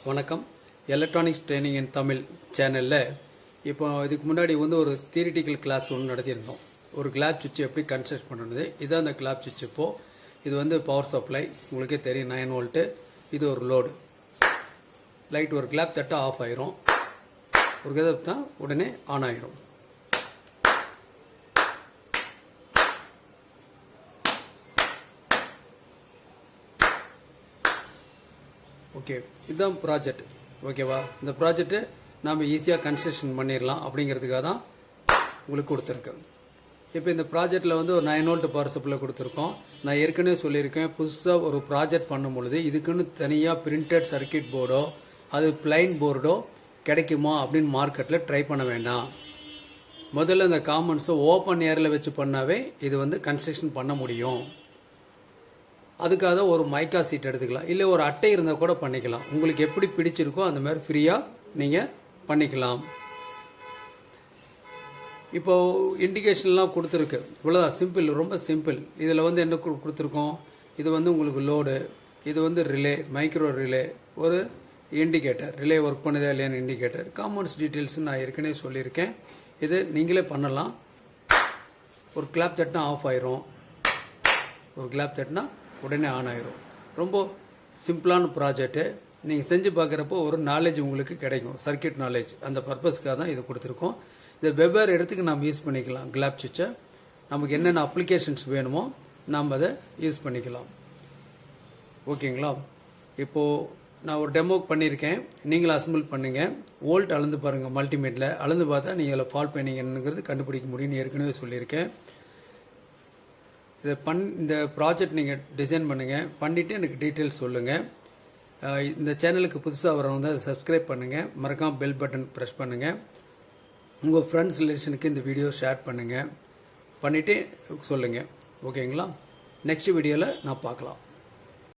வணக்கம். Electronics training இன் தமிழ் சேனலில் இப்போ இதுக்கு முன்னாடி ஒரு தியரிட்டிக்கல் கிளாஸ் ஒன்று நடத்தியிருந்தோம். ஒரு கிளாப் சுவிட்ச் எப்படி கன்ஸ்ட்ரக்ட் பண்ணுறது, இதுதான் அந்த கிளாப் சுவிட்ச். இப்போது இது பவர் சப்ளை, உங்களுக்கே தெரியும் 9 வோல்ட்டு. இது ஒரு லோடு. லைட் ஒரு கிளாப் தட்டால் ஆஃப் ஆயிரும், ஒரு கிளப்னா உடனே ஆன் ஆயிரும். ஓகே, இதுதான் ப்ராஜெக்ட். ஓகேவா? இந்த ப்ராஜெக்ட்டு நாம் ஈஸியாக கன்ஸ்ட்ரக்ஷன் பண்ணிடலாம் அப்படிங்கிறதுக்காக தான் உங்களுக்கு கொடுத்துருக்கேன். இப்போ இந்த ப்ராஜெக்டில் ஒரு 9 வோல்ட் பவர் சப்ளை கொடுத்துருக்கோம். நான் ஏற்கனவே சொல்லியிருக்கேன், புதுசாக ஒரு ப்ராஜெக்ட் பண்ணும் பொழுது இதுக்குன்னு தனியாக பிரிண்டட் சர்க்கியூட் போர்டோ அது பிளைன் போர்டோ கிடைக்குமா அப்படின்னு மார்க்கெட்டில் ட்ரை பண்ண வேண்டாம். முதல்ல இந்த காமன்ஸை ஓப்பன் ஏரில் வச்சு பண்ணாவே இது கன்ஸ்ட்ரக்ஷன் பண்ண முடியும். அதுக்காக ஒரு மைக்கா சீட் எடுத்துக்கலாம், இல்லை ஒரு அட்டை இருந்தால் கூட பண்ணிக்கலாம். உங்களுக்கு எப்படி பிடிச்சிருக்கோ அந்த மாதிரி ஃப்ரீயாக நீங்கள் பண்ணிக்கலாம். இப்போ இண்டிகேஷன்லாம் கொடுத்துருக்கு, இவ்வளோதான். சிம்பிள், ரொம்ப சிம்பிள். இதில் என்ன கொடுத்துருக்கோம், இது உங்களுக்கு லோடு, இது ரிலே, மைக்ரோ ரிலே, ஒரு இண்டிகேட்டர், ரிலே ஒர்க் பண்ணுதா இல்லையான்னு இண்டிகேட்டர், காம்பவுண்ட்ஸ் டீட்டெயில்ஸ் நான் ஏற்கனவே சொல்லியிருக்கேன். இது நீங்களே பண்ணலாம். ஒரு கிளாப் தட்டினா ஆஃப் ஆயிரும், ஒரு கிளாப் தட்டினா உடனே ஆன் ஆயிரும். ரொம்ப சிம்பிளான ப்ராஜெக்ட்டு. நீங்கள் செஞ்சு பார்க்குறப்போ ஒரு நாலேஜ் உங்களுக்கு கிடைக்கும், சர்க்கியூட் நாலேஜ். அந்த பர்பஸ்க்காக தான் இது கொடுத்துருக்கோம். இதை வெவ்வேறு இடத்துக்கு நம்ம யூஸ் பண்ணிக்கலாம். கிளாப் சுவிட்சை நமக்கு என்னென்ன அப்ளிகேஷன்ஸ் வேணுமோ நாம் அதை யூஸ் பண்ணிக்கலாம். ஓகேங்களா? இப்போது நான் ஒரு டெமோ பண்ணியிருக்கேன், நீங்களும் அசம்பிள் பண்ணுங்கள். வோல்ட் அளந்து பாருங்கள், மல்டிமீட்டரில் அளந்து பார்த்தா நீங்கள் அதில் ஃபால்ட் பண்ணிங்கிறது கண்டுபிடிக்க முடியும்னு ஏற்கனவே சொல்லியிருக்கேன். இந்த ப்ராஜெக்ட் நீங்கள் டிசைன் பண்ணுங்கள், பண்ணிவிட்டு எனக்கு டீட்டெயில்ஸ் சொல்லுங்கள். இந்த சேனலுக்கு புதுசாக வரவங்க அதை சப்ஸ்கிரைப் பண்ணுங்கள், மறக்காமல் பெல் பட்டன் ப்ரெஸ் பண்ணுங்கள். உங்கள் ஃப்ரெண்ட்ஸ் ரிலேஷனுக்கு இந்த வீடியோ ஷேர் பண்ணுங்கள், பண்ணிவிட்டு சொல்லுங்கள். ஓகேங்களா? நெக்ஸ்ட் வீடியோவில் நான் பார்க்கலாம்.